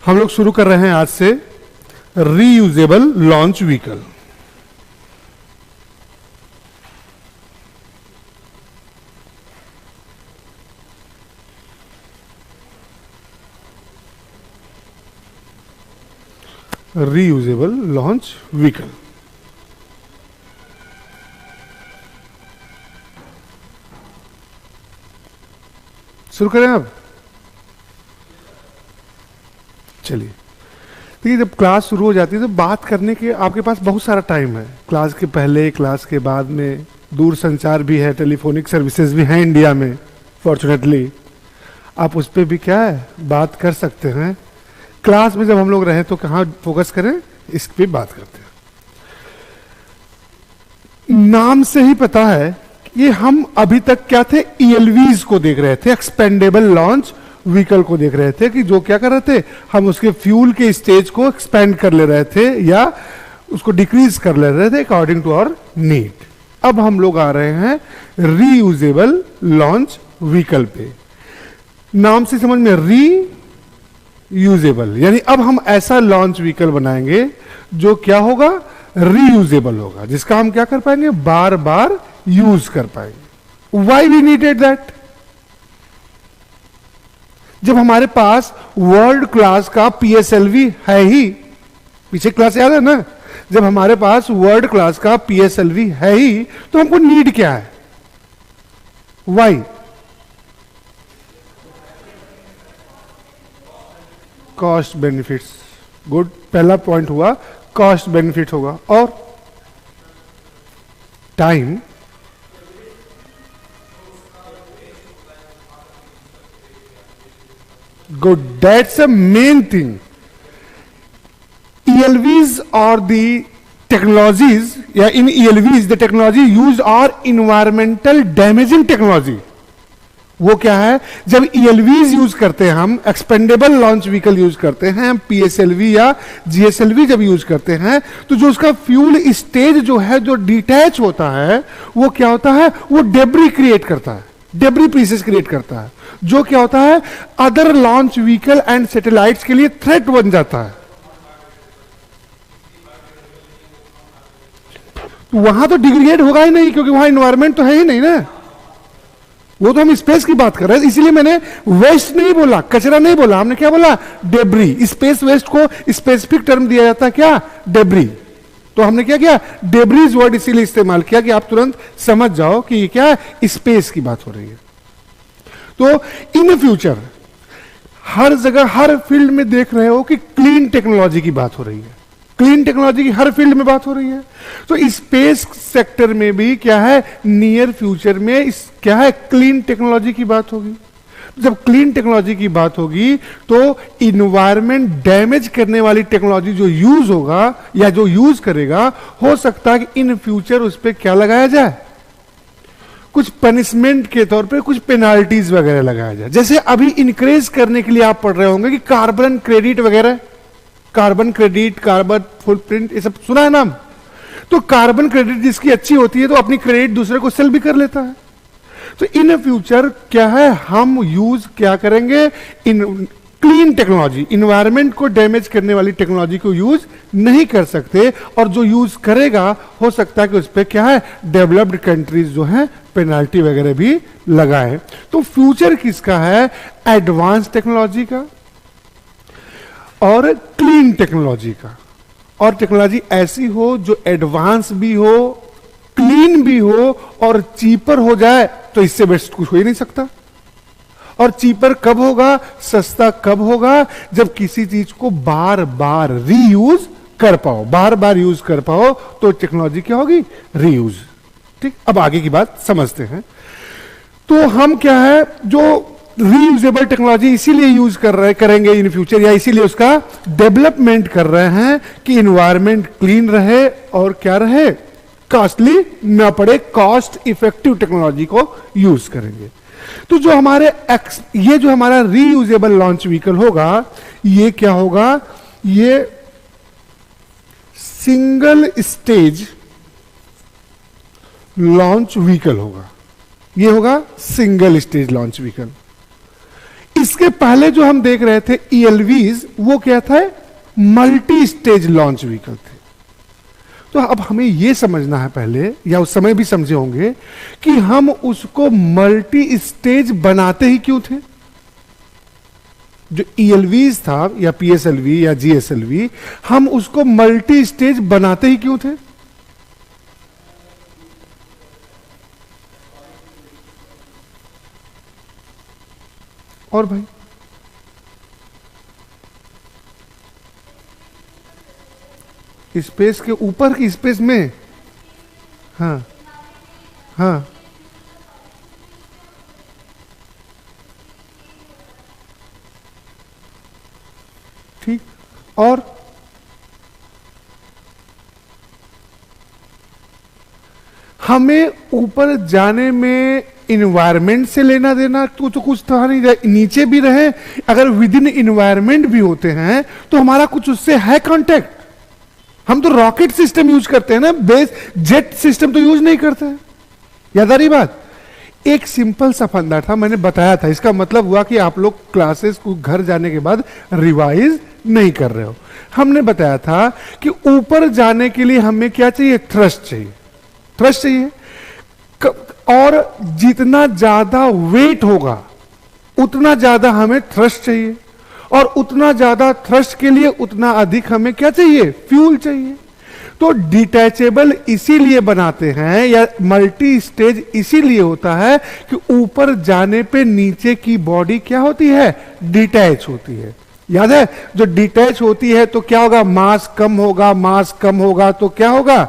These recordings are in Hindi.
हम लोग शुरू कर रहे हैं आज से reusable launch vehicle. Reusable launch vehicle शुरू करें अब। चलिए, देखिए, जब क्लास शुरू हो जाती है तो बात करने के आपके पास बहुत सारा टाइम है। क्लास के पहले, क्लास के बाद में दूर संचार भी है, टेलीफोनिक सर्विसेज भी हैं इंडिया में फॉर्चुनेटली। आप उस पर भी क्या है बात कर सकते हैं। क्लास में जब हम लोग रहे तो कहाँ फोकस करें, इस पे बात करते हैं। नाम से ही पता है कि हम अभी तक क्या थे, ईएलवीज को देख रहे थे, एक्सपेंडेबल लॉन्च व्हीकल को देख रहे थे कि जो क्या कर रहे थे, हम उसके फ्यूल के स्टेज को एक्सपेंड कर ले रहे थे या उसको डिक्रीज कर ले रहे थे अकॉर्डिंग टू आवर नीड। अब हम लोग आ रहे हैं रीयूजेबल लॉन्च व्हीकल पे। नाम से समझ में, रीयूजेबल यानी अब हम ऐसा लॉन्च व्हीकल बनाएंगे जो क्या होगा, रीयूजेबल होगा, जिसका हम क्या कर पाएंगे, बार बार यूज कर पाएंगे। Why we needed that? जब हमारे पास वर्ल्ड क्लास का पीएसएलवी है ही, पीछे क्लास याद है ना, जब हमारे पास वर्ल्ड क्लास का पीएसएलवी है ही तो हमको नीड क्या है, वाई? Cost benefits. गुड, पहला पॉइंट हुआ कॉस्ट बेनिफिट होगा। और time, good, that's a main thing. ELVs or the technologies, in ELVs the technology used are environmental damaging technology. वो क्या है, जब ELVs यूज करते हैं, हम एक्सपेंडेबल लॉन्च व्हीकल यूज करते हैं, हम PSLV या GSLV जब यूज करते हैं, तो जो उसका फ्यूल स्टेज जो है, जो डिटैच होता है, वो क्या होता है, वो डेब्री क्रिएट करता है, डेब्री पीसेस क्रिएट करता है, जो क्या होता है, other launch vehicle and satellites के लिए थ्रेट बन जाता है। तो वहां तो डिग्रेड होगा ही नहीं, क्योंकि वहां एनवायरमेंट तो है ही नहीं ना। वो तो हम स्पेस की बात कर रहे हैं, इसीलिए मैंने वेस्ट नहीं बोला, कचरा नहीं बोला, हमने क्या बोला, डेब्री। स्पेस वेस्ट को स्पेसिफिक टर्म दिया जाता है क्या, डेब्री। तो हमने क्या किया, डेब्रीज वर्ड इसीलिए इस्तेमाल किया कि आप तुरंत समझ जाओ कि ये क्या है, स्पेस की बात हो रही है। तो इन फ्यूचर हर जगह, हर फील्ड में देख रहे हो कि क्लीन टेक्नोलॉजी की बात हो रही है, क्लीन टेक्नोलॉजी की हर फील्ड में बात हो रही है। तो स्पेस सेक्टर में भी क्या है, नियर फ्यूचर में इस क्या है, क्लीन टेक्नोलॉजी की बात होगी। जब क्लीन टेक्नोलॉजी की बात होगी तो इन्वायरमेंट डैमेज करने वाली टेक्नोलॉजी जो यूज होगा या जो यूज करेगा, हो सकता है कि इन फ्यूचर उस पर क्या लगाया जाए, कुछ पनिशमेंट के तौर पे कुछ पेनाल्टीज वगैरह लगाया जाए। जैसे अभी इंकरेज करने के लिए आप पढ़ रहे होंगे कि कार्बन क्रेडिट वगैरह, कार्बन क्रेडिट, कार्बन फुटप्रिंट, ये सब सुना है नाम। तो कार्बन क्रेडिट जिसकी अच्छी होती है तो अपनी क्रेडिट दूसरे को सेल भी कर लेता है। तो इन फ्यूचर क्या है, हम यूज क्या करेंगे, इन क्लीन टेक्नोलॉजी, इन्वायरमेंट को डैमेज करने वाली टेक्नोलॉजी को यूज नहीं कर सकते, और जो यूज करेगा हो सकता है कि उस पर क्या है, डेवलप्ड कंट्रीज जो है पेनाल्टी वगैरह भी लगाए। तो फ्यूचर किसका है, एडवांस टेक्नोलॉजी का और क्लीन टेक्नोलॉजी का। और टेक्नोलॉजी ऐसी हो जो एडवांस भी हो, क्लीन भी हो और चीपर हो जाए, तो इससे बेस्ट कुछ हो ही नहीं सकता। और चीपर कब होगा, सस्ता कब होगा, जब किसी चीज को बार बार रीयूज कर पाओ, बार बार यूज कर पाओ, तो टेक्नोलॉजी क्या होगी, रीयूज। ठीक, अब आगे की बात समझते हैं। तो हम क्या है, जो रीयूजेबल टेक्नोलॉजी इसीलिए यूज करेंगे इन फ्यूचर, या इसीलिए उसका डेवलपमेंट कर रहे हैं कि इन्वायरमेंट क्लीन रहे और क्या रहे, कॉस्टली ना पड़े, कॉस्ट इफेक्टिव टेक्नोलॉजी को यूज करेंगे। तो जो हमारे ये जो हमारा रीयूजेबल लॉन्च व्हीकल होगा, ये क्या होगा, ये सिंगल स्टेज लॉन्च व्हीकल होगा। ये होगा सिंगल स्टेज लॉन्च व्हीकल। इसके पहले जो हम देख रहे थे ईएलवीज, वो क्या था? मल्टी स्टेज लॉन्च व्हीकल थे। तो अब हमें यह समझना है पहले, या उस समय भी समझे होंगे, कि हम उसको मल्टी स्टेज बनाते ही क्यों थे। जो ईएलवीज था या पीएसएलवी या जीएसएलवी, हम उसको मल्टी स्टेज बनाते ही क्यों थे? और भाई स्पेस के ऊपर की स्पेस में, हाँ हाँ, ठीक। और हमें ऊपर जाने में इन्वायरमेंट से लेना देना तो कुछ था नहीं, नीचे भी रहे, अगर विद इन इन्वायरमेंट भी होते हैं तो हमारा कुछ उससे है कांटेक्ट। हम तो रॉकेट सिस्टम यूज करते हैं ना, बेस जेट सिस्टम तो यूज नहीं करते हैं। याद आ रही बात? एक सिंपल सा फंडा था, मैंने बताया था। इसका मतलब हुआ कि आप लोग क्लासेस को घर जाने के बाद रिवाइज नहीं कर रहे हो। हमने बताया था कि ऊपर जाने के लिए हमें क्या चाहिए? थ्रस्ट चाहिए। थ्रस्ट चाहिए, और जितना ज्यादा वेट होगा उतना ज्यादा हमें थ्रस्ट चाहिए, और उतना ज्यादा थ्रस्ट के लिए उतना अधिक हमें क्या चाहिए? फ्यूल चाहिए। तो डिटैचेबल इसीलिए बनाते हैं, या मल्टी स्टेज इसीलिए होता है कि ऊपर जाने पे नीचे की बॉडी क्या होती है? डिटैच होती है। याद है? जो डिटैच होती है तो क्या होगा? मास कम होगा, मास कम होगा तो क्या होगा?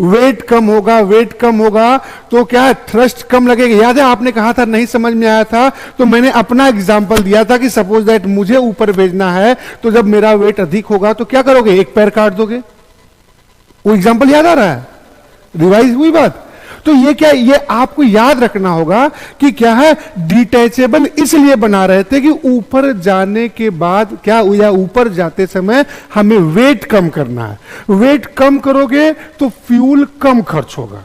वेट कम होगा, वेट कम होगा तो क्या है? थ्रस्ट कम लगेगा। याद है आपने कहा था नहीं समझ में आया था, तो मैंने अपना एग्जांपल दिया था कि सपोज दैट मुझे ऊपर भेजना है, तो जब मेरा वेट अधिक होगा तो क्या करोगे? एक पैर काट दोगे। वो एग्जांपल याद आ रहा है? रिवाइज हुई बात? तो ये क्या, ये आपको याद रखना होगा कि क्या है? डिटैचेबल इसलिए बना रहे थे कि ऊपर जाने के बाद क्या, या ऊपर जाते समय हमें वेट कम करना है। वेट कम करोगे तो फ्यूल कम खर्च होगा,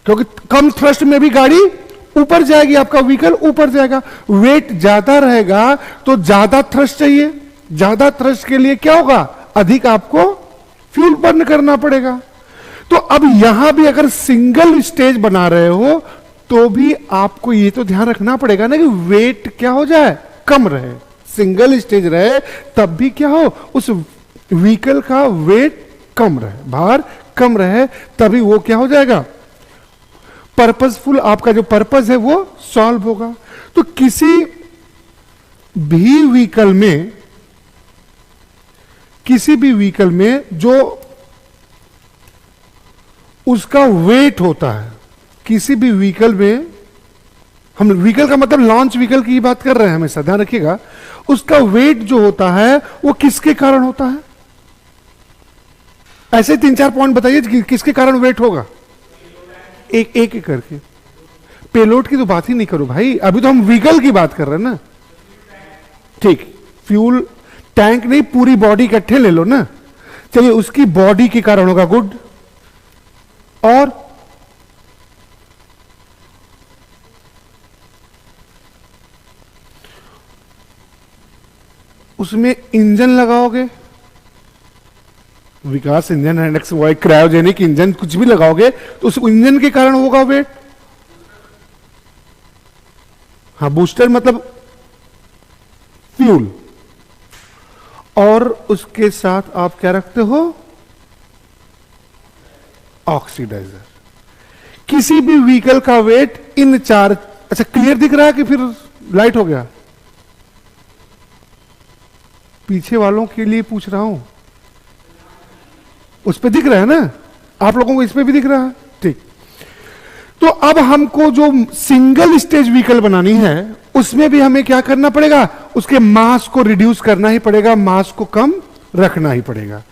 क्योंकि कम थ्रस्ट में भी गाड़ी ऊपर जाएगी, आपका व्हीकल ऊपर जाएगा। वेट ज्यादा रहेगा तो ज्यादा थ्रस्ट चाहिए, ज्यादा थ्रस्ट के लिए क्या होगा? अधिक आपको फ्यूल बर्न करना पड़ेगा। तो अब यहां भी अगर सिंगल स्टेज बना रहे हो तो भी आपको ये तो ध्यान रखना पड़ेगा ना कि वेट क्या हो जाए? कम रहे। सिंगल स्टेज रहे तब भी क्या हो? उस व्हीकल का वेट कम रहे, भार कम रहे, तभी वो क्या हो जाएगा? पर्पसफुल, आपका जो पर्पस है वो सॉल्व होगा। तो किसी भी व्हीकल में, किसी भी व्हीकल में जो उसका वेट होता है, किसी भी व्हीकल में, हम व्हीकल का मतलब लॉन्च व्हीकल की बात कर रहे हैं, हमेशा ध्यान रखिएगा, उसका वेट जो होता है वो किसके कारण होता है? ऐसे 3-4 पॉइंट बताइए कि किसके कारण वेट होगा। एक एक करके। पेलोड की तो बात ही नहीं करो भाई, अभी तो हम व्हीकल की बात कर रहे हैं ना। ठीक, फ्यूल टैंक नहीं, पूरी बॉडी इकट्ठे ले लो ना। चलिए, उसकी बॉडी के कारण होगा, गुड। और उसमें इंजन लगाओगे, विकास इंजन, हेंड्रिक्स वाई, क्रायोजेनिक इंजन, कुछ भी लगाओगे तो उस इंजन के कारण होगा वेट। हाँ, बूस्टर मतलब फ्यूल, और उसके साथ आप क्या रखते हो? ऑक्सीडाइजर। किसी भी व्हीकल का वेट इन 4, अच्छा क्लियर दिख रहा है कि फिर लाइट हो गया? पीछे वालों के लिए पूछ रहा हूं, उस पे दिख रहा है ना? आप लोगों को इस पे भी दिख रहा है? ठीक। तो अब हमको जो सिंगल स्टेज व्हीकल बनानी है उसमें भी हमें क्या करना पड़ेगा? उसके मास को रिड्यूस करना ही पड़ेगा, मास को कम रखना ही पड़ेगा।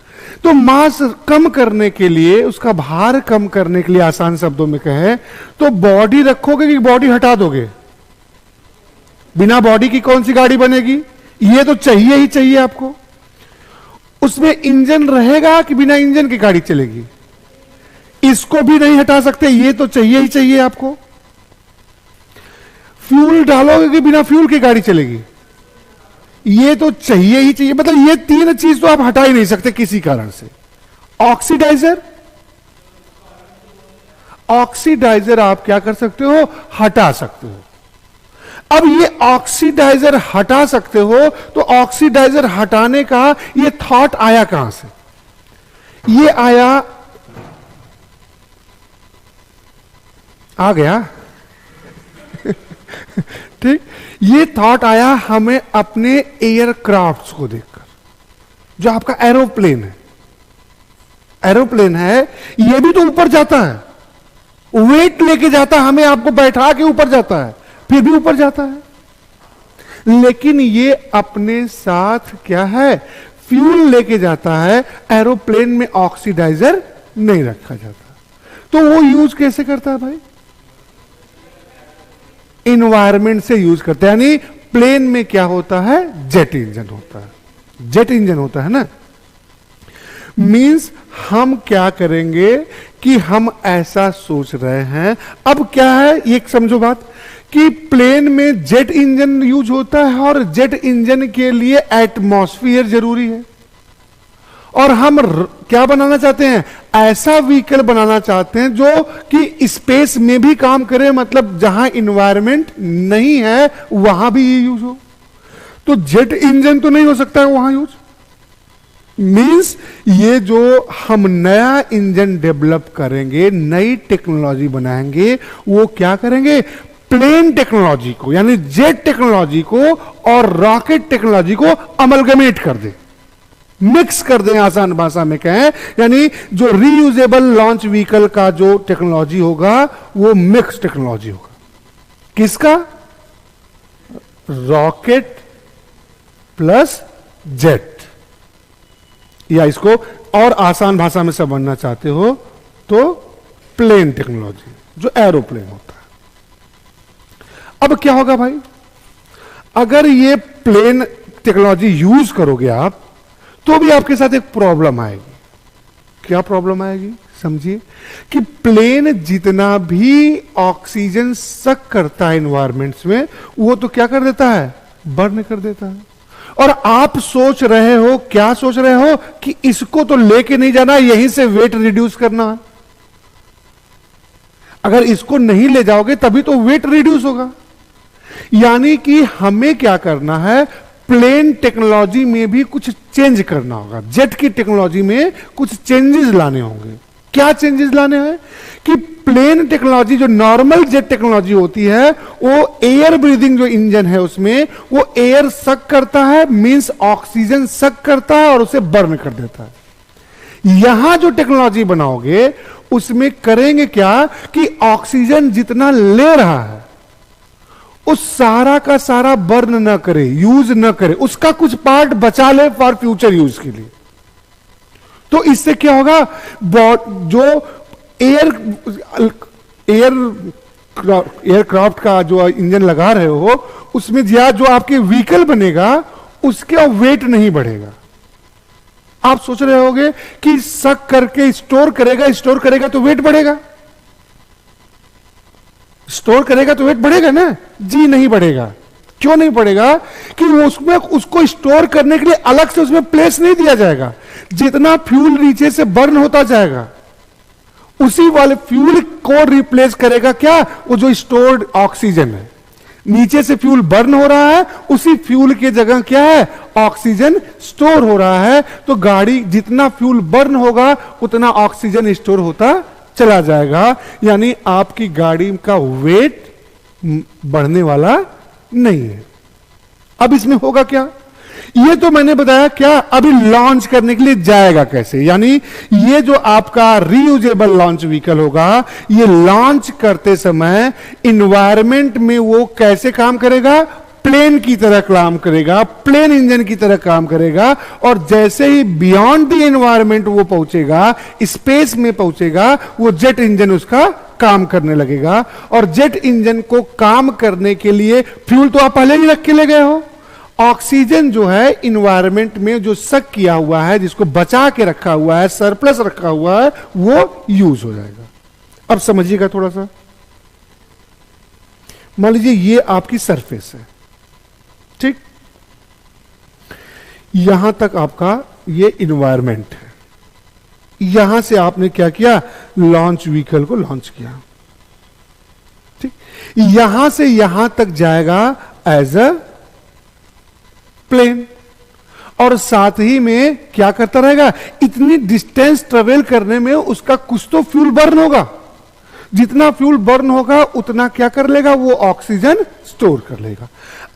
तो मास कम करने के लिए, उसका भार कम करने के लिए, आसान शब्दों में कहें तो बॉडी रखोगे कि बॉडी हटा दोगे? बिना बॉडी की कौन सी गाड़ी बनेगी? ये तो चाहिए ही चाहिए आपको। उसमें इंजन रहेगा कि बिना इंजन की गाड़ी चलेगी? इसको भी नहीं हटा सकते, ये तो चाहिए ही चाहिए आपको। फ्यूल डालोगे कि बिना फ्यूल की गाड़ी चलेगी? ये तो चाहिए ही चाहिए, मतलब ये तीन चीज तो आप हटा ही नहीं सकते किसी कारण से। ऑक्सीडाइजर, ऑक्सीडाइजर आप क्या कर सकते हो? हटा सकते हो। अब ये ऑक्सीडाइजर हटा सकते हो, तो ऑक्सीडाइजर हटाने का ये थॉट आया कहां से? ये आया, आ गया ठीक, ये थॉट आया हमें अपने एयरक्राफ्ट्स को देखकर। जो आपका एरोप्लेन है, एरोप्लेन है, ये भी तो ऊपर जाता है, वेट लेके जाता है, हमें आपको बैठा के ऊपर जाता है, फिर भी ऊपर जाता है। लेकिन ये अपने साथ क्या है? फ्यूल लेके जाता है। एरोप्लेन में ऑक्सीडाइजर नहीं रखा जाता। तो वो यूज कैसे करता है भाई? इन्वायरमेंट से यूज करते हैं। यानी प्लेन में क्या होता है? जेट इंजन होता है। जेट इंजन होता है ना। मींस हम क्या करेंगे कि हम ऐसा सोच रहे हैं। अब क्या है, ये समझो बात कि प्लेन में जेट इंजन यूज होता है और जेट इंजन के लिए एटमॉस्फेयर जरूरी है। और हम क्या बनाना चाहते हैं? ऐसा व्हीकल बनाना चाहते हैं जो कि स्पेस में भी काम करे, मतलब जहां इन्वायरमेंट नहीं है वहां भी ये यूज हो। तो जेट इंजन तो नहीं हो सकता है वहां यूज। मींस ये जो हम नया इंजन डेवलप करेंगे, नई टेक्नोलॉजी बनाएंगे, वो क्या करेंगे? प्लेन टेक्नोलॉजी को यानी जेट टेक्नोलॉजी को और रॉकेट टेक्नोलॉजी को अमलगमेट कर दे, मिक्स कर दें। आसान भाषा में कहें, यानी जो रीयूजेबल लॉन्च व्हीकल का जो टेक्नोलॉजी होगा वो मिक्स टेक्नोलॉजी होगा। किसका? Rocket plus jet. या इसको और आसान भाषा में समझना चाहते हो तो प्लेन टेक्नोलॉजी, जो एरोप्लेन होता है। अब क्या होगा भाई? अगर ये प्लेन टेक्नोलॉजी यूज करोगे आप, तो भी आपके साथ एक प्रॉब्लम आएगी। क्या प्रॉब्लम आएगी? समझिए कि प्लेन जितना भी ऑक्सीजन सक करता है एनवायरमेंट्स में, वो तो क्या कर देता है? बर्न कर देता है। और आप सोच रहे हो, क्या सोच रहे हो? कि इसको तो लेके नहीं जाना, यहीं से वेट रिड्यूस करना है। अगर इसको नहीं ले जाओगे तभी तो वेट रिड्यूस होगा। यानी कि हमें क्या करना है? प्लेन टेक्नोलॉजी में भी कुछ चेंज करना होगा। जेट की टेक्नोलॉजी में कुछ चेंजेस लाने होंगे। क्या चेंजेस लाने हैं? कि प्लेन टेक्नोलॉजी, जो नॉर्मल जेट टेक्नोलॉजी होती है, वो एयर ब्रीदिंग जो इंजन है उसमें वो एयर सक करता है, मींस ऑक्सीजन सक करता है और उसे बर्न कर देता है। यहां जो टेक्नोलॉजी बनाओगे उसमें करेंगे क्या? कि ऑक्सीजन जितना ले रहा है उस सारा का सारा बर्न ना करे, यूज ना करे, उसका कुछ पार्ट बचा ले फॉर फ्यूचर यूज के लिए। तो इससे क्या होगा? जो एयरक्राफ्ट का जो इंजन लगा रहे हो उसमें जो आपके व्हीकल बनेगा उसका वेट नहीं बढ़ेगा। आप सोच रहे होगे कि सक करके स्टोर करेगा तो वेट बढ़ेगा। स्टोर करेगा तो वेट बढ़ेगा ना? जी नहीं बढ़ेगा। क्यों नहीं बढ़ेगा? कि उसमें उसको स्टोर करने के लिए अलग से उसमें प्लेस नहीं दिया जाएगा। जितना फ्यूल नीचे से बर्न होता जाएगा उसी वाले फ्यूल को रिप्लेस करेगा क्या? वो जो स्टोर्ड ऑक्सीजन है। नीचे से फ्यूल बर्न हो रहा है, उसी फ्यूल की जगह क्या है? ऑक्सीजन स्टोर हो रहा है। तो गाड़ी जितना फ्यूल बर्न होगा उतना ऑक्सीजन स्टोर होता चला जाएगा। यानी आपकी गाड़ी का वेट बढ़ने वाला नहीं है। अब इसमें होगा क्या? ये तो मैंने बताया। क्या अभी लॉन्च करने के लिए जाएगा कैसे? यानी ये जो आपका रीयूजेबल लॉन्च व्हीकल होगा, ये लॉन्च करते समय इन्वायरमेंट में वो कैसे काम करेगा? प्लेन की तरह काम करेगा, प्लेन इंजन की तरह काम करेगा। और जैसे ही बियॉन्ड द एनवायरनमेंट वो पहुंचेगा, स्पेस में पहुंचेगा, वो जेट इंजन उसका काम करने लगेगा। और जेट इंजन को काम करने के लिए फ्यूल तो आप पहले ही रख के ले गए हो। ऑक्सीजन जो है इन्वायरमेंट में जो सक किया हुआ है, जिसको बचा के रखा हुआ है, सरप्लस रखा हुआ है, वो यूज हो जाएगा। अब समझिएगा थोड़ा सा। मान लीजिए ये आपकी सरफेस है, ठीक, यहां तक आपका ये इन्वायरमेंट है, यहां से आपने क्या किया, लॉन्च व्हीकल को लॉन्च किया, ठीक, यहां से यहां तक जाएगा एज अ प्लेन, और साथ ही में क्या करता रहेगा, इतनी डिस्टेंस ट्रेवल करने में उसका कुछ तो फ्यूल बर्न होगा, जितना फ्यूल बर्न होगा उतना क्या कर लेगा, वो ऑक्सीजन स्टोर कर लेगा।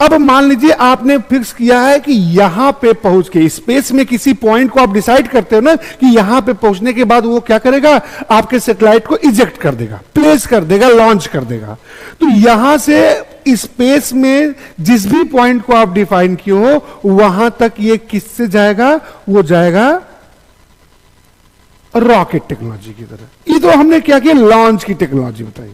अब मान लीजिए आपने फिक्स किया है कि यहां पे पहुंच के, स्पेस में किसी पॉइंट को आप डिसाइड करते हो ना कि यहां पे पहुंचने के बाद वो क्या करेगा, आपके सैटेलाइट को इजेक्ट कर देगा, प्लेस कर देगा, लॉन्च कर देगा। तो यहां से स्पेस में जिस भी पॉइंट को आप डिफाइन किए हो वहां तक ये किससे जाएगा, वो जाएगा रॉकेट टेक्नोलॉजी की तरह। ये तो हमने क्या किया, लॉन्च की टेक्नोलॉजी बताई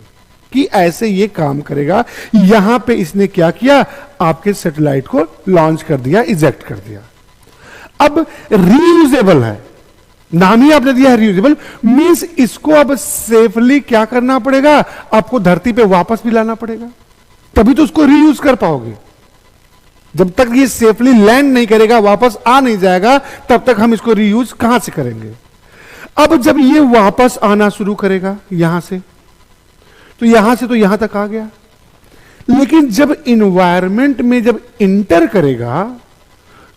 कि ऐसे ये काम करेगा। यहां पे इसने क्या किया, आपके सैटेलाइट को लॉन्च कर दिया, इजेक्ट कर दिया। अब रीयूजेबल है, नाम ही आपने दिया है रीयूजेबल, मींस इसको अब सेफली क्या करना पड़ेगा, आपको धरती पे वापस भी लाना पड़ेगा, तभी तो उसको रीयूज कर पाओगे। जब तक ये सेफली लैंड नहीं करेगा, वापस आ नहीं जाएगा, तब तक हम इसको रीयूज कहां से करेंगे। अब जब ये वापस आना शुरू करेगा यहां से, तो यहां से तो यहां तक आ गया, लेकिन जब इन्वायरमेंट में जब इंटर करेगा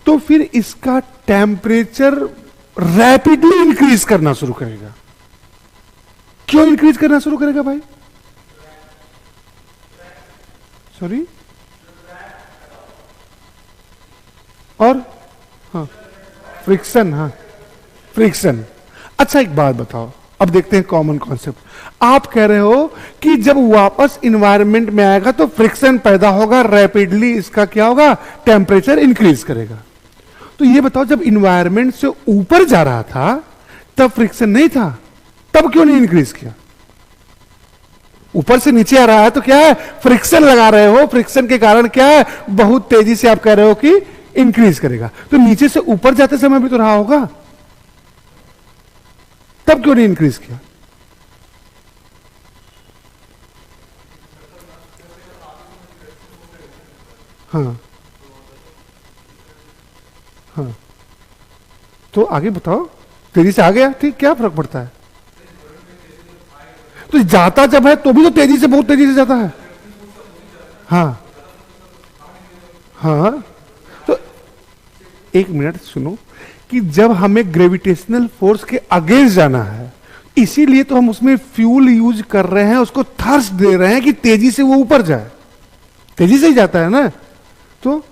तो फिर इसका टेम्परेचर रैपिडली इंक्रीज करना शुरू करेगा। क्यों इंक्रीज करना शुरू करेगा भाई, सॉरी, और हाँ फ्रिक्शन, हाँ फ्रिक्शन। अच्छा एक बात बताओ, अब देखते हैं कॉमन कॉन्सेप्ट। आप कह रहे हो कि जब वापस इन्वायरमेंट में आएगा तो फ्रिक्शन पैदा होगा, रैपिडली इसका क्या होगा, टेम्परेचर इंक्रीज करेगा। तो ये बताओ, जब इन्वायरमेंट से ऊपर जा रहा था तब फ्रिक्शन नहीं था, तब क्यों नहीं इंक्रीज किया। ऊपर से नीचे आ रहा है तो क्या है, फ्रिक्शन लगा रहे हो, फ्रिक्शन के कारण क्या है, बहुत तेजी से आप कह रहे हो कि इंक्रीज करेगा। तो नीचे से ऊपर जाते समय भी तो रहा होगा, तब क्यों नहीं इंक्रीज किया। हाँ हाँ, तो आगे बताओ, तेजी से आ गया, ठीक, क्या फर्क पड़ता है। तो जाता जब है तो भी तो तेजी से, बहुत तेजी से जाता है। हाँ हाँ, तो एक मिनट सुनो, कि जब हमें ग्रेविटेशनल फोर्स के अगेंस्ट जाना है, इसीलिए तो हम उसमें फ्यूल यूज कर रहे हैं, उसको थर्स्ट दे रहे हैं कि तेजी से वो ऊपर जाए, तेजी से ही जाता है ना। तो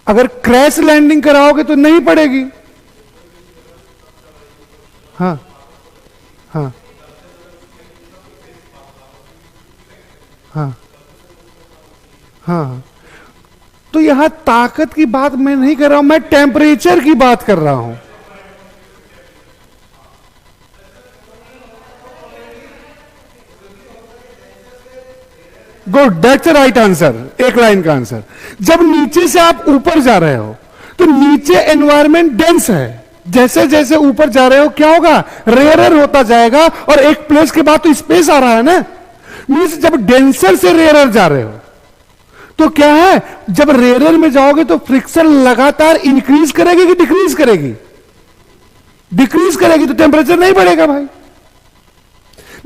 अगर क्रैश लैंडिंग कराओगे तो नहीं पड़ेगी। हाँ हाँ हाँ हाँ, तो यहां ताकत की बात मैं नहीं कर रहा हूं, मैं टेम्परेचर की बात कर रहा हूं। गुड, दैट्स राइट आंसर, एक लाइन का आंसर। जब नीचे से आप ऊपर जा रहे हो तो नीचे एनवायरमेंट डेंस है, जैसे जैसे ऊपर जा रहे हो क्या होगा, रेयरर होता जाएगा, और एक प्लेस के बाद तो स्पेस आ रहा है ना। मींस जब डेंसर से रेयरर जा रहे हो तो क्या है, जब रेयरर में जाओगे तो फ्रिक्शन लगातार इंक्रीज करेगी कि डिक्रीज करेगी, डिक्रीज करेगी, तो टेम्परेचर नहीं बढ़ेगा भाई।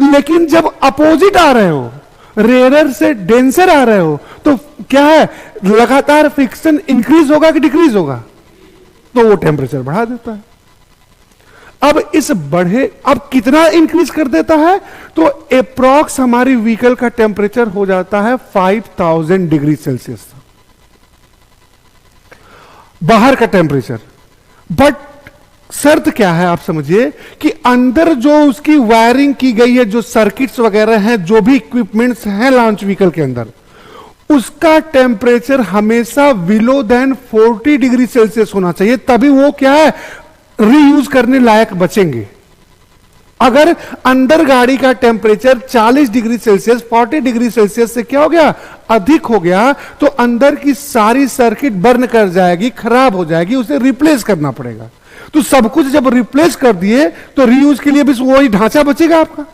लेकिन जब अपोजिट आ रहे हो, रेयरर से डेंसर आ रहे हो, तो क्या है, लगातार फ्रिक्शन इंक्रीज होगा कि डिक्रीज होगा, तो वो टेम्परेचर बढ़ा देता है। अब इस बढ़े, अब कितना इंक्रीज कर देता है, तो अप्रॉक्स हमारी व्हीकल का टेम्परेचर हो जाता है 5000 डिग्री सेल्सियस बाहर का टेम्परेचर। बट शर्त क्या है, आप समझिए कि अंदर जो उसकी वायरिंग की गई है, जो सर्किट्स वगैरह हैं, जो भी इक्विपमेंट्स हैं लॉन्च व्हीकल के अंदर, उसका टेम्परेचर हमेशा बिलो देन 40 डिग्री सेल्सियस होना चाहिए, तभी वो क्या है, रीयूज करने लायक बचेंगे। अगर अंदर गाड़ी का temperature 40 degree Celsius, 40 degree Celsius से क्या हो गया, अधिक हो गया, तो अंदर की सारी सर्किट बर्न कर जाएगी, खराब हो जाएगी, उसे रिप्लेस करना पड़ेगा। तो सब कुछ जब रिप्लेस कर दिए तो रीयूज के लिए भी वही ढांचा बचेगा आपका।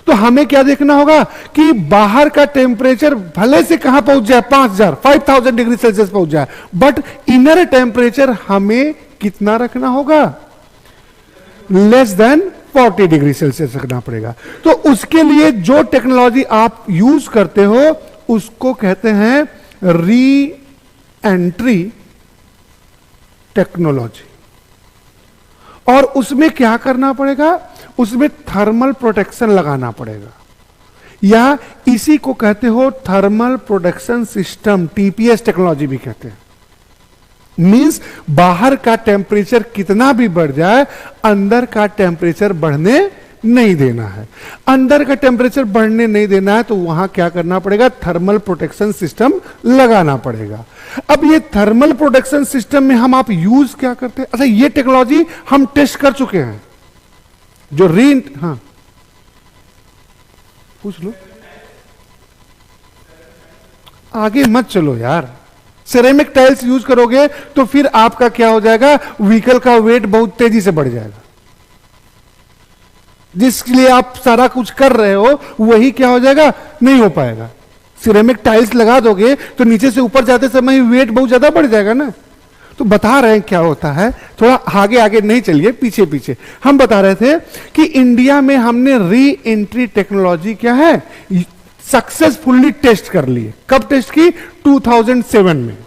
तो हमें क्या देखना होगा कि बाहर का टेम्परेचर भले से कहां पहुंच जाए, 5000 डिग्री सेल्सियस पहुंच जाए, बट इनर टेम्परेचर हमें कितना रखना होगा, लेस देन 40 डिग्री सेल्सियस रखना पड़ेगा। तो उसके लिए जो टेक्नोलॉजी आप यूज करते हो उसको कहते हैं री एंट्री टेक्नोलॉजी। और उसमें क्या करना पड़ेगा, उसमें थर्मल प्रोटेक्शन लगाना पड़ेगा, या इसी को कहते हो thermal protection system, TPS technology भी कहते हैं। मींस बाहर का टेम्परेचर कितना भी बढ़ जाए, अंदर का टेम्परेचर बढ़ने नहीं देना है। अंदर का टेम्परेचर बढ़ने नहीं देना है तो वहां क्या करना पड़ेगा, थर्मल प्रोटेक्शन सिस्टम लगाना पड़ेगा। अब ये थर्मल प्रोटेक्शन सिस्टम में हम आप यूज क्या करते हैं, अच्छा ये टेक्नोलॉजी हम टेस्ट कर चुके हैं, जो हाँ पूछ लो, आगे मत चलो यार। सिरेमिक टाइल्स यूज करोगे तो फिर आपका क्या हो जाएगा, व्हीकल का वेट बहुत तेजी से बढ़ जाएगा। जिसके लिए आप सारा कुछ कर रहे हो वही क्या हो जाएगा, नहीं हो पाएगा। सिरेमिक टाइल्स लगा दोगे तो नीचे से ऊपर जाते समय वेट बहुत ज्यादा बढ़ जाएगा ना। तो बता रहे हैं क्या होता है, थोड़ा आगे आगे नहीं चलिए, पीछे पीछे हम बता रहे थे कि इंडिया में हमने री एंट्री टेक्नोलॉजी क्या है सक्सेसफुली टेस्ट कर लिए। कब टेस्ट की, 2007 में।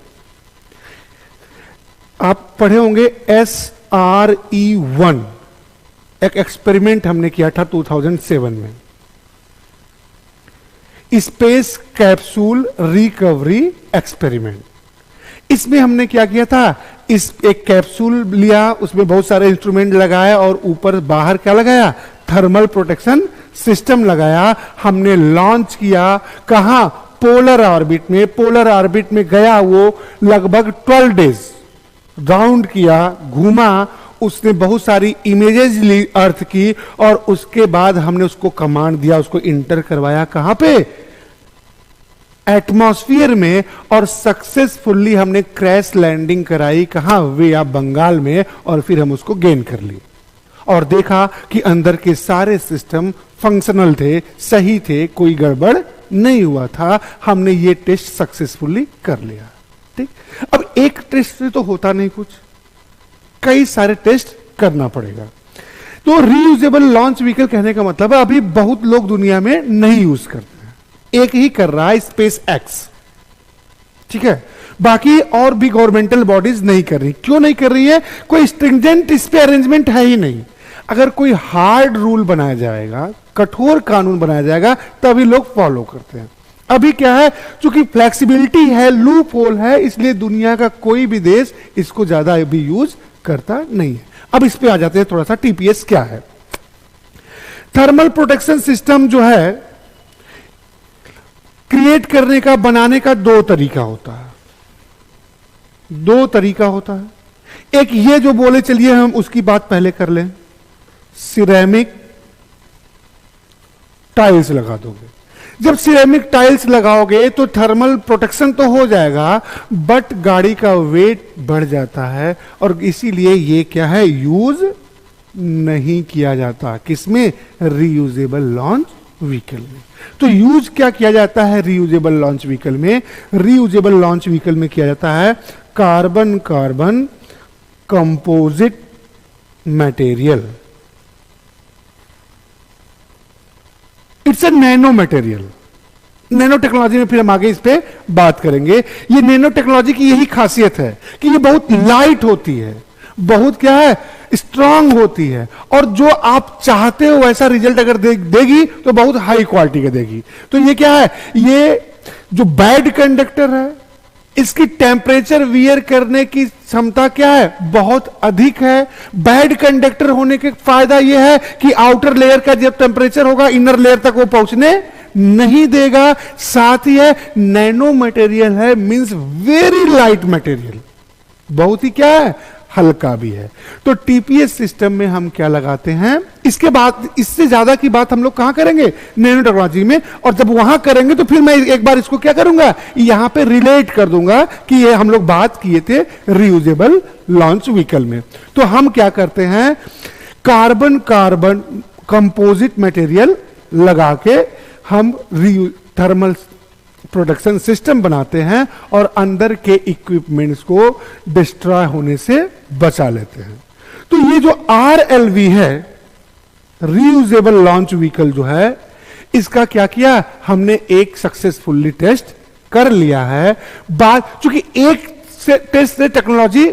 आप पढ़े होंगे SRE1, एक एक्सपेरिमेंट हमने किया था 2007 में, स्पेस कैप्सूल रिकवरी एक्सपेरिमेंट। इसमें हमने क्या किया था, इस एक कैप्सूल लिया, उसमें बहुत सारे इंस्ट्रूमेंट लगाया और ऊपर बाहर क्या लगाया, थर्मल प्रोटेक्शन सिस्टम लगाया। हमने लॉन्च किया कहां, पोलर ऑर्बिट में। पोलर ऑर्बिट में गया वो लगभग 12 डेज राउंड किया, घूमा, उसने बहुत सारी इमेजेस ली अर्थ की, और उसके बाद हमने उसको कमांड दिया, उसको इंटर करवाया कहां पे, एटमॉस्फेयर में, और सक्सेसफुली हमने क्रैश लैंडिंग कराई कहां, वे ऑफ बंगाल में, और फिर हम उसको गेन कर लिए और देखा कि अंदर के सारे सिस्टम फंक्शनल थे, सही थे, कोई गड़बड़ नहीं हुआ था। हमने ये टेस्ट सक्सेसफुली कर लिया। ठीक, अब एक टेस्ट से तो होता नहीं कुछ, कई सारे टेस्ट करना पड़ेगा। तो रीयूजेबल लॉन्च व्हीकल कहने का मतलब है अभी बहुत लोग दुनिया में नहीं यूज करते हैं, एक ही कर रहा है, स्पेस एक्स। ठीक है, बाकी और भी गवर्नमेंटल बॉडीज नहीं कर रही। क्यों नहीं कर रही है, कोई स्ट्रिंजेंट इस पे अरेंजमेंट है ही नहीं। अगर कोई हार्ड रूल बनाया जाएगा, कठोर कानून बनाया जाएगा, तभी लोग फॉलो करते हैं। अभी क्या है, चूंकि फ्लेक्सिबिलिटी है, लूप होल है, इसलिए दुनिया का कोई भी देश इसको ज्यादा अभी यूज करता नहीं है। अब इस पे आ जाते हैं थोड़ा सा, टीपीएस क्या है। थर्मल प्रोटेक्शन सिस्टम जो है क्रिएट करने का, बनाने का दो तरीका होता है। दो तरीका होता है। एक ये जो बोले, चलिए हम उसकी बात पहले कर लें, सिरेमिक टाइल्स लगा दोगे। जब सिरेमिक टाइल्स लगाओगे तो थर्मल प्रोटेक्शन तो हो जाएगा, बट गाड़ी का वेट बढ़ जाता है, और इसीलिए ये क्या है, यूज नहीं किया जाता। किसमें, रीयूजेबल लॉन्च व्हीकल में। तो यूज क्या किया जाता है रीयूजेबल लॉन्च व्हीकल में, रीयूजेबल लॉन्च व्हीकल में किया जाता है carbon carbon composite material. It's a nano material. Nano technology में फिर हम आगे इस पे बात करेंगे। ये नैनो टेक्नोलॉजी की यही खासियत है कि ये बहुत लाइट होती है, बहुत क्या है, स्ट्रांग होती है, और जो आप चाहते हो वैसा रिजल्ट अगर देगी तो बहुत हाई क्वालिटी का देगी। तो ये क्या है, ये जो बैड कंडक्टर है, इसकी टेम्परेचर वियर करने की क्षमता क्या है, बहुत अधिक है। बैड कंडक्टर होने के फायदा यह है कि आउटर लेयर का जब टेम्परेचर होगा, इनर लेयर तक वो पहुंचने नहीं देगा। साथ ही है नैनो मटेरियल है, मींस वेरी लाइट मटेरियल, बहुत ही क्या है, हल्का भी है। तो टीपीएस सिस्टम में हम क्या लगाते हैं, इसके बाद इससे ज्यादा की बात हम लोग कहां करेंगे, नैनो टेक्नोलॉजी में। और जब वहां करेंगे तो फिर मैं एक बार इसको क्या करूंगा, यहां पे रिलेट कर दूंगा कि ये हम लोग बात किए थे रीयूजेबल लॉन्च व्हीकल में। तो हम क्या करते हैं, कार्बन कार्बन कंपोजिट मटेरियल लगा के हम थर्मल प्रोडक्शन सिस्टम बनाते हैं और अंदर के इक्विपमेंट्स को डिस्ट्रॉय होने से बचा लेते हैं। तो ये जो RLV है, रीयूजेबल लॉन्च व्हीकल जो है, इसका क्या किया हमने, एक सक्सेसफुली टेस्ट कर लिया है। बात चूंकि एक टेस्ट से टेक्नोलॉजी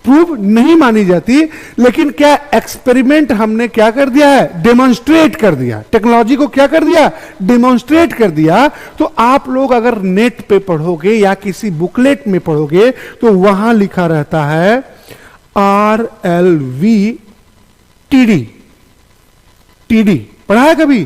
प्रूव नहीं मानी जाती, लेकिन क्या एक्सपेरिमेंट हमने क्या कर दिया है, डेमोन्स्ट्रेट कर दिया, टेक्नोलॉजी को क्या कर दिया, डेमोन्स्ट्रेट कर दिया। तो आप लोग अगर नेट पे पढ़ोगे या किसी बुकलेट में पढ़ोगे तो वहां लिखा रहता है RLV TD पढ़ा है कभी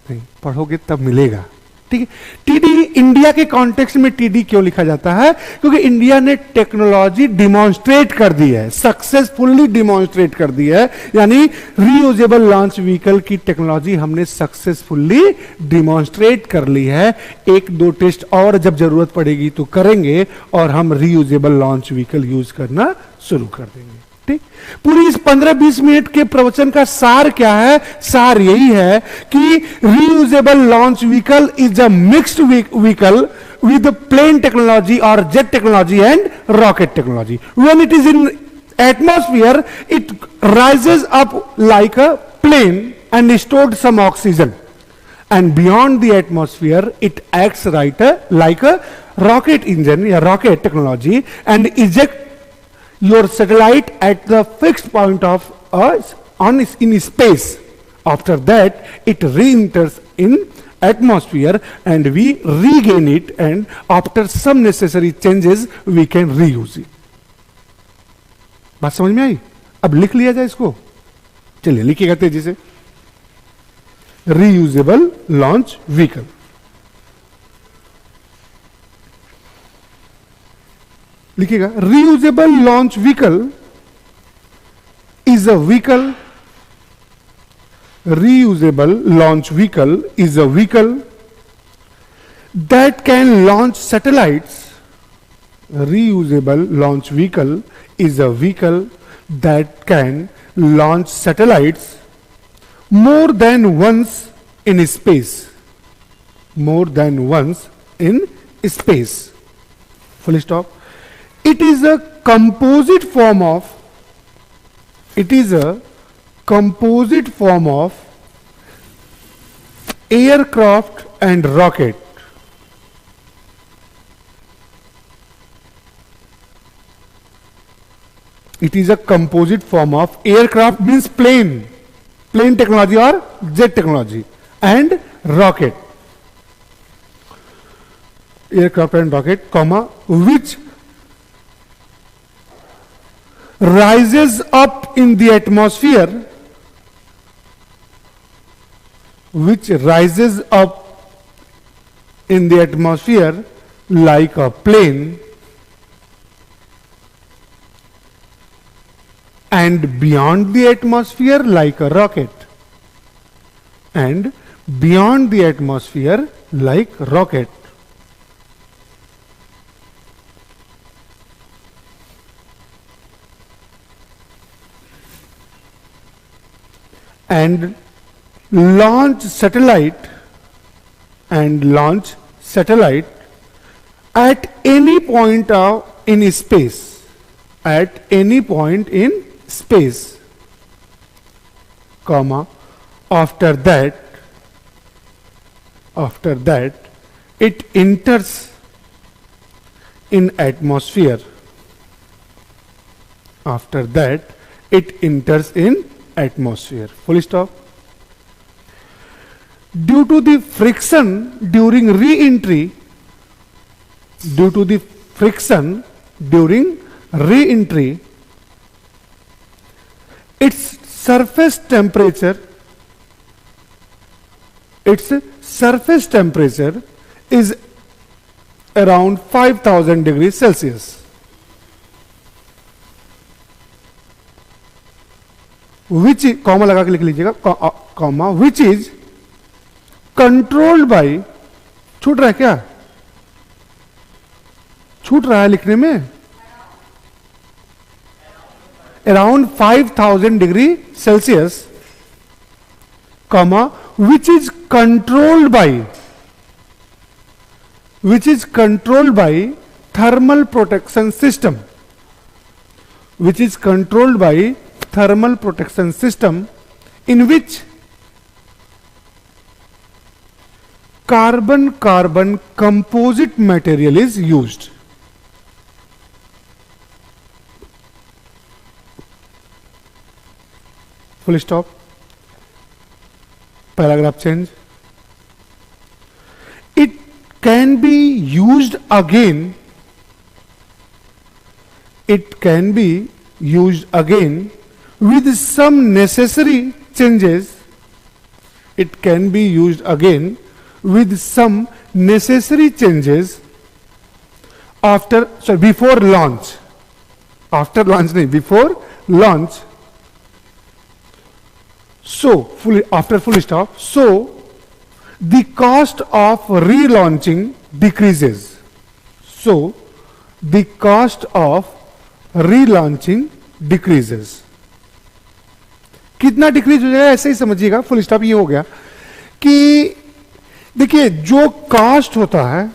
नहीं, पढ़ोगे तब मिलेगा, ठीक है। टीडी इंडिया के कॉन्टेक्स्ट में टीडी क्यों लिखा जाता है, क्योंकि इंडिया ने टेक्नोलॉजी डिमॉन्स्ट्रेट कर दी है, सक्सेसफुली डिमॉन्स्ट्रेट कर दी है, यानी रीयूजेबल लॉन्च व्हीकल की टेक्नोलॉजी हमने सक्सेसफुली डिमॉन्स्ट्रेट कर ली है। एक दो टेस्ट और जब जरूरत पड़ेगी तो करेंगे और हम रीयूजेबल लॉन्च व्हीकल यूज करना शुरू कर देंगे, ठीक। पूरी इस 15-20 मिनट के प्रवचन का सार क्या है, सार यही है कि reusable launch vehicle is a mixed vehicle with plane technology or jet technology and rocket technology. When it is in atmosphere, it rises up like a plane and stored some oxygen, and beyond the atmosphere it acts like a rocket engine or rocket technology and eject your satellite at the fixed point of in space. After that it re-enters in atmosphere and we regain it, and after some necessary changes we can reuse it. बात समझ में आई? अब लिख लिया जाए इसको, चलिए लिखिएगा तेजी से। रीयूजेबल लॉन्च व्हीकल, लिखिएगा reusable launch vehicle is a vehicle, reusable launch vehicle is a vehicle that can launch satellites. Reusable launch vehicle is a vehicle that can launch satellites more than once in space. More than once in space. Full stop. It is a composite form of, it is a composite form of aircraft and rocket. It is a composite form of aircraft means plane technology or jet technology, and rocket, aircraft and rocket, comma, which rises up in the atmosphere, which rises up in the atmosphere like a plane and beyond the atmosphere like a rocket, and beyond the atmosphere like rocket. And launch satellite at any point in space, at any point in space, comma, after that it enters in atmosphere, after that it enters in atmosphere, full stop. Due to the friction during re-entry, due to the friction during re-entry, its surface temperature is around 5000 degrees Celsius. Which, comma लगा के लिख लीजिएगा, comma, which is controlled by, छूट रहा है क्या, छूट रहा है लिखने में, around 5000 degree Celsius, comma, which is controlled by, which is controlled by thermal protection system, which is controlled by thermal protection system in which carbon carbon composite material is used. Full stop. Paragraph change. It can be used again, it can be used again with some necessary changes, it can be used again with some necessary changes after, sorry, before launch, after launch nahi, before launch, so after full stop, so the cost of relaunching decreases, so the cost of relaunching decreases. कितना डिक्रीज हो जाएगा ऐसे ही समझिएगा, फुल स्टॉप ये हो गया कि देखिए जो कॉस्ट होता है,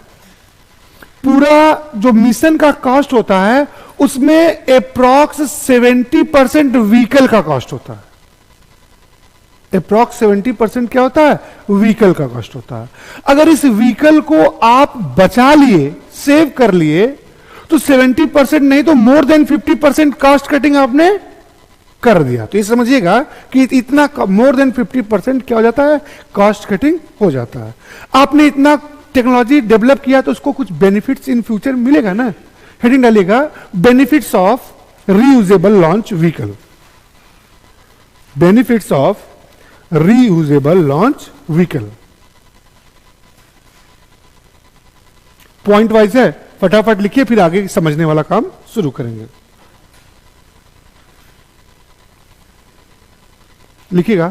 पूरा जो मिशन का कॉस्ट होता है उसमें अप्रॉक्स 70% व्हीकल का कॉस्ट होता है, अप्रॉक्स 70% क्या होता है, व्हीकल का कॉस्ट होता है। अगर इस व्हीकल को आप बचा लिए, सेव कर लिए, तो 70% नहीं तो मोर देन 50% कॉस्ट कटिंग आपने कर दिया। तो ये समझिएगा कि इतना मोर देन 50% क्या हो जाता है, कॉस्ट कटिंग हो जाता है। आपने इतना टेक्नोलॉजी डेवलप किया तो उसको कुछ बेनिफिट्स इन फ्यूचर मिलेगा ना। हेडिंग डालिएगा, benefits of reusable launch vehicle, benefits of reusable launch vehicle। Point wise है, फटाफट लिखिए, फिर आगे समझने वाला काम शुरू करेंगे। लिखिएगा,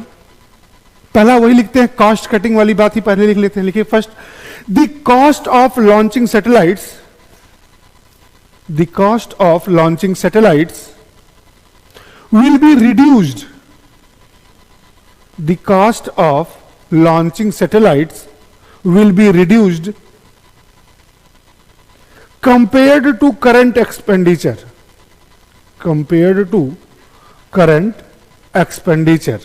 पहला वही लिखते हैं, कॉस्ट कटिंग वाली बात ही पहले लिख लेते हैं। लिखिए first, the cost of launching satellites, the cost of launching satellites will be reduced, the cost of launching satellites will be reduced compared to current expenditure, compared to current expenditure।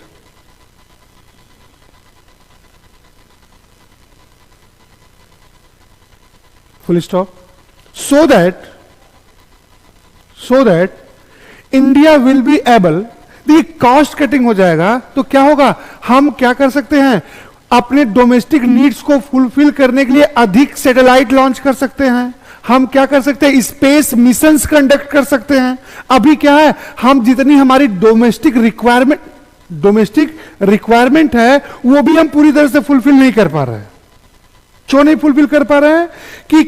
Full stop। so that India will be able, देखिए कॉस्ट कटिंग हो जाएगा तो क्या होगा, हम क्या कर सकते हैं, अपने डोमेस्टिक नीड्स को फुलफिल करने के लिए अधिक सैटेलाइट लॉन्च कर सकते हैं। हम क्या कर सकते हैं, स्पेस मिशंस कंडक्ट कर सकते हैं। अभी क्या है, हम जितनी हमारी डोमेस्टिक रिक्वायरमेंट है वो भी हम पूरी तरह से फुलफिल नहीं कर पा रहे हैं। क्यों नहीं फुलफिल कर पा रहे हैं कि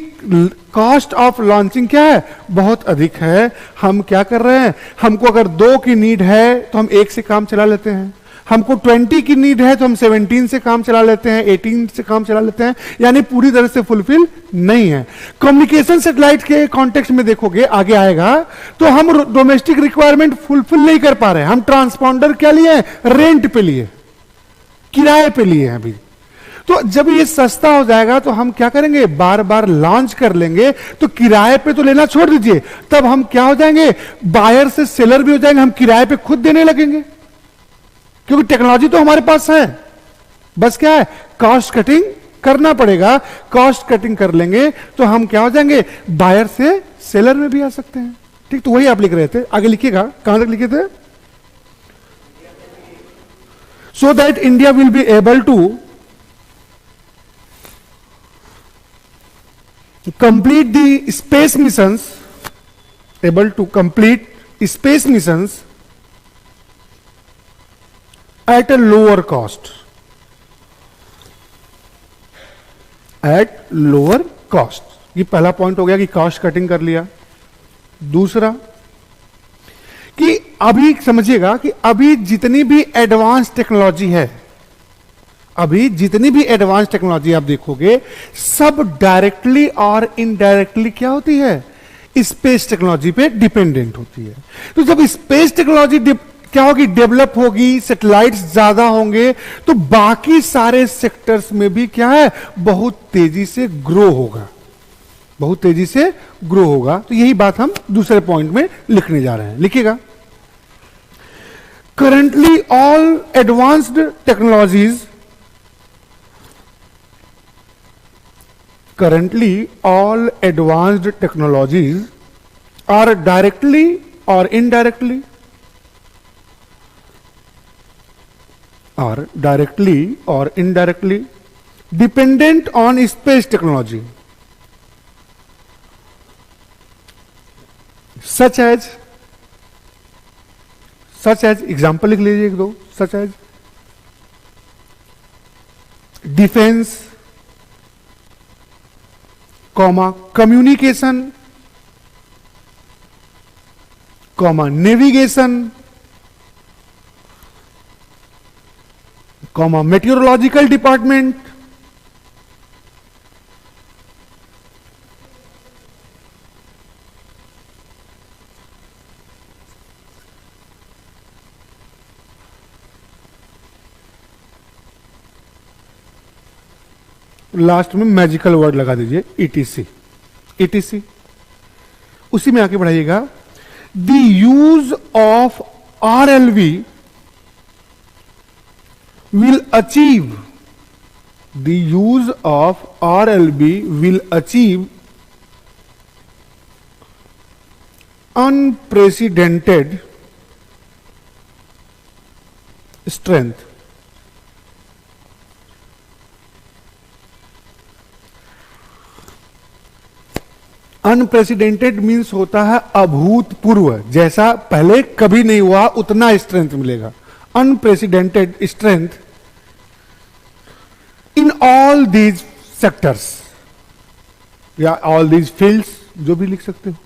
कॉस्ट ऑफ लॉन्चिंग क्या है, बहुत अधिक है। हम क्या कर रहे हैं, हमको अगर 2 की नीड है तो हम 1 से काम चला लेते हैं, हमको 20 की नीड है तो हम 17 से काम चला लेते हैं, 18 से काम चला लेते हैं, यानी पूरी तरह से फुलफिल नहीं है। कम्युनिकेशन सैटेलाइट के कॉन्टेक्स्ट में देखोगे, आगे आएगा, तो हम डोमेस्टिक रिक्वायरमेंट फुलफिल नहीं कर पा रहे हैं। हम ट्रांसपॉन्डर क्या लिए, रेंट पे लिए, किराए पे लिए हैं अभी। तो जब ये सस्ता हो जाएगा तो हम क्या करेंगे, बार बार लॉन्च कर लेंगे, तो किराए पे तो लेना छोड़ दीजिए, तब हम क्या हो जाएंगे, बायर से सेलर भी हो जाएंगे, हम किराए पे खुद देने लगेंगे, क्योंकि टेक्नोलॉजी तो हमारे पास है। बस क्या है, कॉस्ट कटिंग करना पड़ेगा। कॉस्ट कटिंग कर लेंगे तो हम क्या हो जाएंगे, बायर से सेलर में भी आ सकते हैं। ठीक, तो वही आप लिख रहे थे, आगे लिखिएगा, कहां तक लिखे थे, so that India will be able to complete the space missions, able to complete space missions at a lower cost, at lower cost। ये पहला पॉइंट हो गया कि कॉस्ट कटिंग कर लिया। दूसरा कि अभी समझिएगा कि अभी जितनी भी एडवांस टेक्नोलॉजी है, अभी जितनी भी एडवांस टेक्नोलॉजी आप देखोगे सब डायरेक्टली और इनडायरेक्टली क्या होती है, स्पेस टेक्नोलॉजी पे डिपेंडेंट होती है। तो जब स्पेस टेक्नोलॉजी क्या होगी, डेवलप होगी, सैटेलाइट्स ज्यादा होंगे, तो बाकी सारे सेक्टर्स में भी क्या है, बहुत तेजी से ग्रो होगा, बहुत तेजी से ग्रो होगा। तो यही बात हम दूसरे पॉइंट में लिखने जा रहे हैं, लिखिएगा। Currently all advanced technologies, currently all advanced technologies are directly or indirectly dependent on space technology, such as example लिख लीजिए एक दो, such as defence, communication, navigation, meteorological department, last में मैजिकल वर्ड लगा दीजिए ईटीसी। उसी में आके बढ़ाइएगा। The use of RLV will achieve unprecedented strength. Unprecedented means होता है अभूतपूर्व, जैसा पहले कभी नहीं हुआ उतना स्ट्रेंथ मिलेगा। Unprecedented strength in all these sectors या ऑल दीज फील्ड्स, जो भी लिख सकते हो।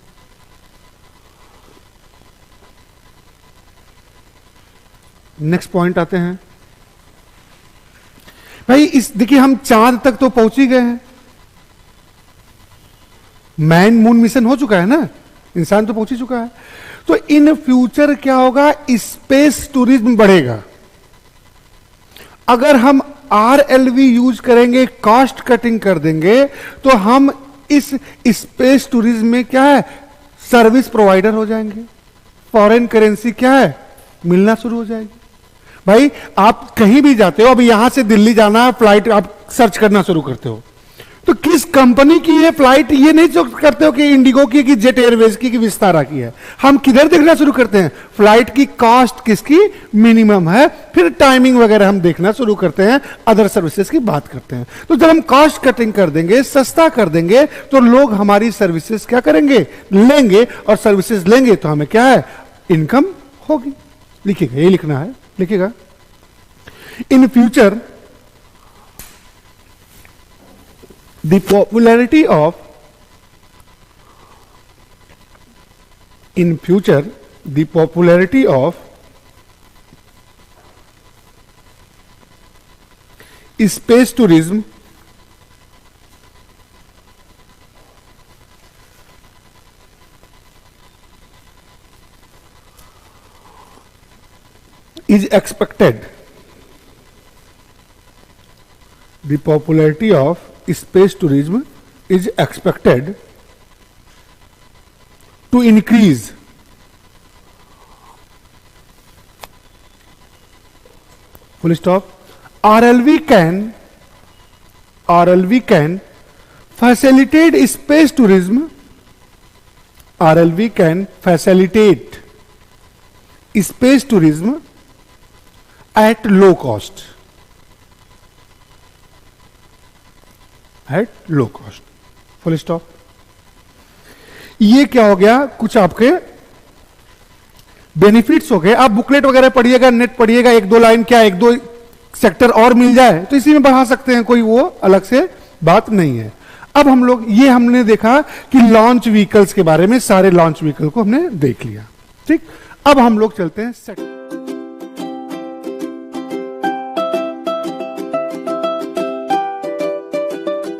नेक्स्ट पॉइंट आते हैं भाई। इस देखिए हम चांद तक तो पहुंच ही गए हैं, मैन मून मिशन हो चुका है ना, इंसान तो पहुंच ही चुका है। तो इन फ्यूचर क्या होगा, स्पेस टूरिज्म बढ़ेगा। अगर हम RLV यूज करेंगे, कॉस्ट कटिंग कर देंगे, तो हम इस स्पेस टूरिज्म में क्या है, सर्विस प्रोवाइडर हो जाएंगे। फॉरेन करेंसी क्या है, मिलना शुरू हो जाएगी। भाई आप कहीं भी जाते हो, अभी यहां से दिल्ली जाना है, फ्लाइट आप सर्च करना शुरू करते हो, तो किस कंपनी की है फ्लाइट, ये नहीं चेक करते हो कि इंडिगो की, कि जेट एयरवेज की, कि विस्तारा की है। हम किधर देखना शुरू करते हैं, फ्लाइट की कॉस्ट किसकी मिनिमम है, फिर टाइमिंग वगैरह हम देखना शुरू करते हैं, अदर सर्विसेज की बात करते हैं। तो जब हम कॉस्ट कटिंग कर देंगे, सस्ता कर देंगे, तो लोग हमारी सर्विसेज क्या करेंगे, लेंगे, और सर्विसेज लेंगे तो हमें क्या है, इनकम होगी। लिखिएगा, ये लिखना है, लिखिएगा। In future the popularity of space tourism is expected. The popularity of space tourism is expected to increase full stop. RLV can facilitate space tourism. RLV can facilitate space tourism at low cost. At low cost, full stop. ये क्या हो गया, कुछ आपके बेनिफिट्स हो गए। आप बुकलेट वगैरह पढ़िएगा, नेट पढ़िएगा, एक दो लाइन क्या, एक दो सेक्टर और मिल जाए तो इसी में बढ़ा सकते हैं, कोई वो अलग से बात नहीं है। अब हम लोग ये हमने देखा कि लॉन्च व्हीकल्स के बारे में, सारे लॉन्च व्हीकल को हमने देख लिया, ठीक। अब हम लोग चलते हैं सेकंड।